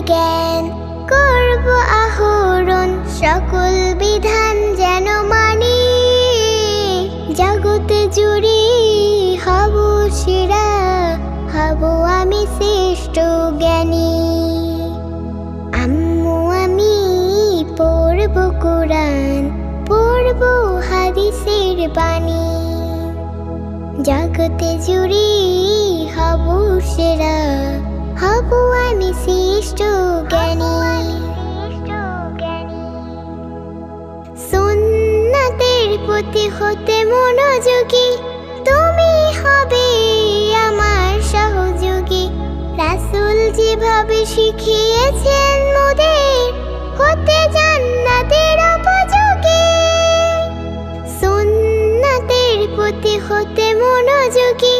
জ্ঞান করব আহরণ, সকল বিধান যেন মানি। জগতে জুড়ে হব সেরা, হব আমি শ্রেষ্ঠ জ্ঞানী। আম্মু আমি পড়ব কোরআন, পড়ব হাদিসের বাণী। জগতে জুড়ে হব সেরা, হব আমি শ্রেষ্ঠ জ্ঞানী। সুন্নাতের প্রতি হতে মনোযোগী, তুমি হবে আমার সহযোগী। রাসূল যেভাবে শিখিয়েছেন মোদের, হতে জান্নাতের উপযোগী। সুন্নাতের প্রতি হতে মনোযোগী,